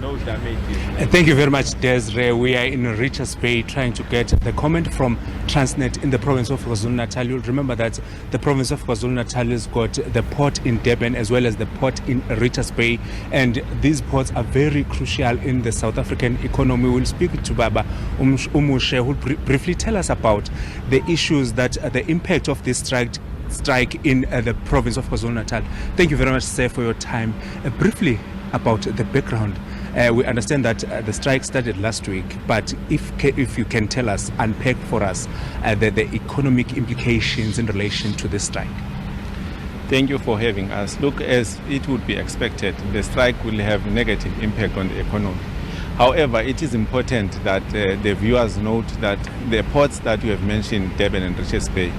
no damage. Thank you very much, Desiree. We are in Richards Bay trying to get the comment from Transnet in the province of KwaZulu-Natal. You'll remember that the province of KwaZulu-Natal has got the port in Durban as well as the port in Richards Bay, and these ports are very crucial in the South African economy. We'll speak to Baba Umushe, who will briefly tell us about the issues that the impact of this strike in the province of KwaZulu-Natal. Thank you very much, sir, for your time. Briefly about the background. We understand that the strike started last week, but if you can tell us, unpack for us the economic implications in relation to the strike. Thank you for having us. Look, as it would be expected, the strike will have negative impact on the economy. However, it is important that the viewers note that the ports that you have mentioned, Durban and Richards Bay,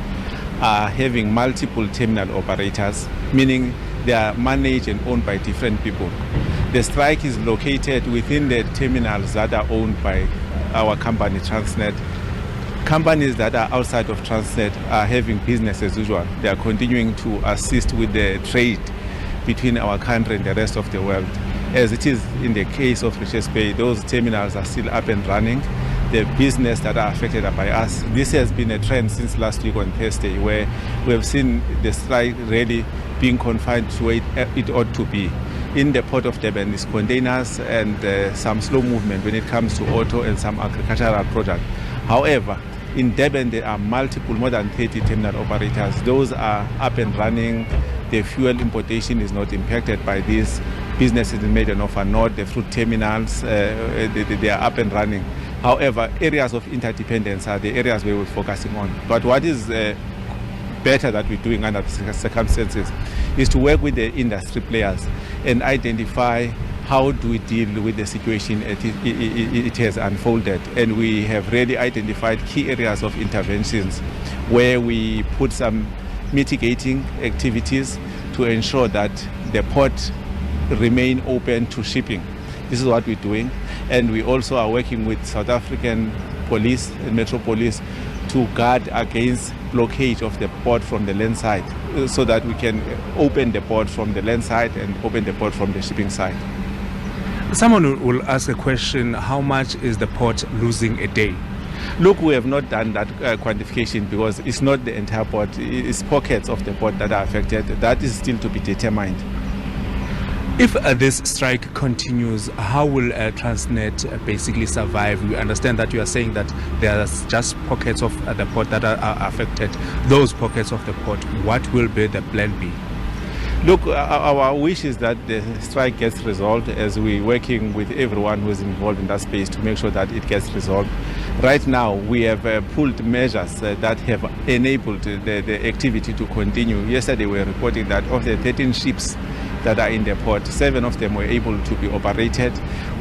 are having multiple terminal operators, meaning they are managed and owned by different people. The strike is located within the terminals that are owned by our company, Transnet. Companies that are outside of Transnet are having business as usual. They are continuing to assist with the trade between our country and the rest of the world. As it is in the case of Richards Bay, those terminals are still up and running. The business that are affected by us, this has been a trend since last week on Thursday, where we have seen the strike really being confined to where it ought to be. In the port of Durban is containers and some slow movement when it comes to auto and some agricultural products. However, in Durban there are multiple, more than 30 terminal operators. Those are up and running. The fuel importation is not impacted by this. Businesses in Maiden of North, the fruit terminals, they are up and running. However, areas of interdependence are the areas where we're focusing on. But what is better that we're doing under the circumstances is to work with the industry players and identify how do we deal with the situation it has unfolded. And we have really identified key areas of interventions where we put some mitigating activities to ensure that the port remain open to shipping. This is what we're doing. And we also are working with South African police and Metro Police to guard against blockage of the port from the land side, so that we can open the port from the land side and open the port from the shipping side. Someone will ask a question, how much is the port losing a day? Look, we have not done that quantification because it's not the entire port, it's pockets of the port that are affected. That is still to be determined. If this strike continues, how will Transnet basically survive? We understand that you are saying that there are just pockets of the port that are affected. Those pockets of the port, what will be the plan B? Look, our wish is that the strike gets resolved, as we're working with everyone who is involved in that space to make sure that it gets resolved. Right now, we have pulled measures that have enabled the activity to continue. Yesterday, we were reporting that of the 13 ships that are in the port, 7 of them were able to be operated,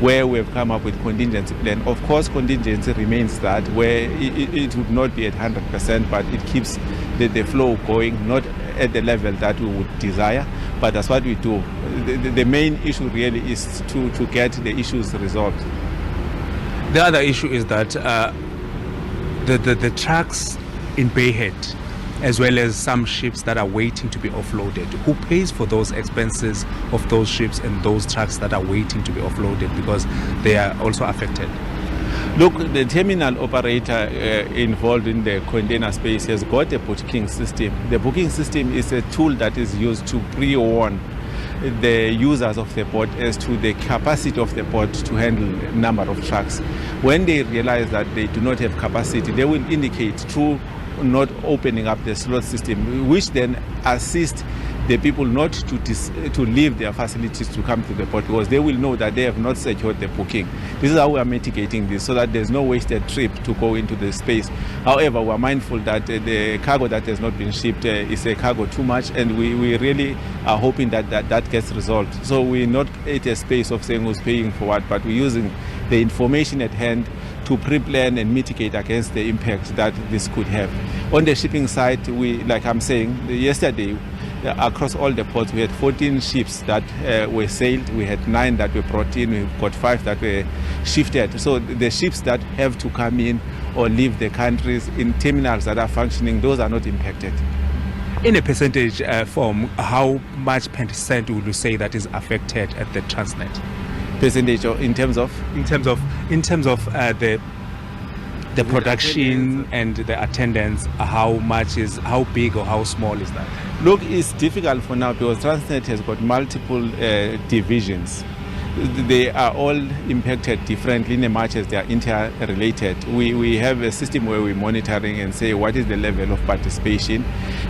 where we have come up with contingency plan. Of course, contingency remains that where it would not be at 100%, but it keeps the flow going, not at the level that we would desire, but that's what we do. The main issue really is to get the issues resolved. The other issue is that the trucks in Bayhead, as well as some ships that are waiting to be offloaded, who pays for those expenses of those ships and those trucks that are waiting to be offloaded, because they are also affected? Look, the terminal operator involved in the container space has got a booking system. The booking system is a tool that is used to pre-warn the users of the port as to the capacity of the port to handle a number of trucks. When they realize that they do not have capacity, they will indicate through not opening up the slot system, which then assist the people not to leave their facilities to come to the port, because they will know that they have not secured the booking. This is how we are mitigating this, so that there's no wasted trip to go into the space. However, we are mindful that the cargo that has not been shipped is a cargo too much, and we really are hoping that gets resolved. So we're not at a space of saying who's paying for what, but we're using the information at hand to pre-plan and mitigate against the impact that this could have. On the shipping side, like I'm saying, yesterday, across all the ports, we had 14 ships that were sailed. We had 9 that were brought in. We've got 5 that were shifted. So the ships that have to come in or leave the countries in terminals that are functioning, those are not impacted. In a percentage form, how much percent would you say that is affected at the Transnet? Percentage in terms of? In terms of the production and the attendance, how big or how small is that? Look, it's difficult for now because Transnet has got multiple divisions. They are all impacted differently in as much as they are interrelated. We have a system where we're monitoring and say what is the level of participation,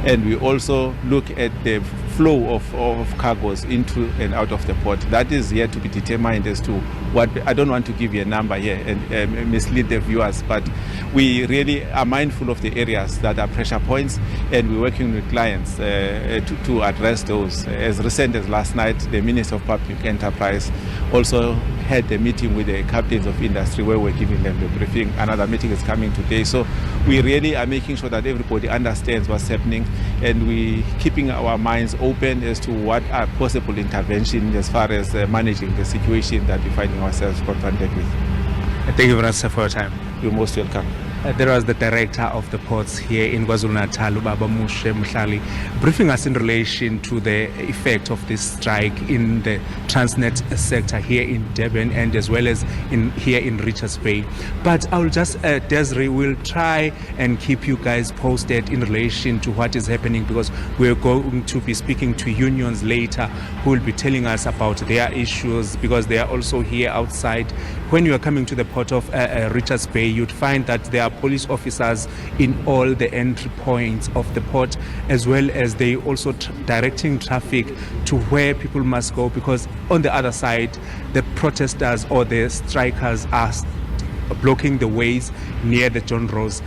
and we also look at the flow of cargoes into and out of the port. That is yet to be determined as to what. I don't want to give you a number here and mislead the viewers, but we really are mindful of the areas that are pressure points, and we're working with clients to address those. As recent as last night, the Minister of Public Enterprise also had a meeting with the captains of industry where we're giving them the briefing. Another meeting is coming today. So we really are making sure that everybody understands what's happening, and we keeping our minds open as to what are possible interventions as far as managing the situation that we're finding ourselves confronted with. Thank you very much, sir, for your time. You're most welcome. There was the director of the ports here in KwaZulu-Natal, Ubaba Mushe Mhlali, briefing us in relation to the effect of this strike in the Transnet sector here in Durban and as well as here in Richards Bay. But I'll just, Desiree, will try and keep you guys posted in relation to what is happening, because we're going to be speaking to unions later who will be telling us about their issues, because they are also here outside. When you are coming to the port of Richards Bay, you'd find that there are police officers in all the entry points of the port, as well as they also directing traffic to where people must go, because on the other side the protesters or the strikers are blocking the ways near the John Ross.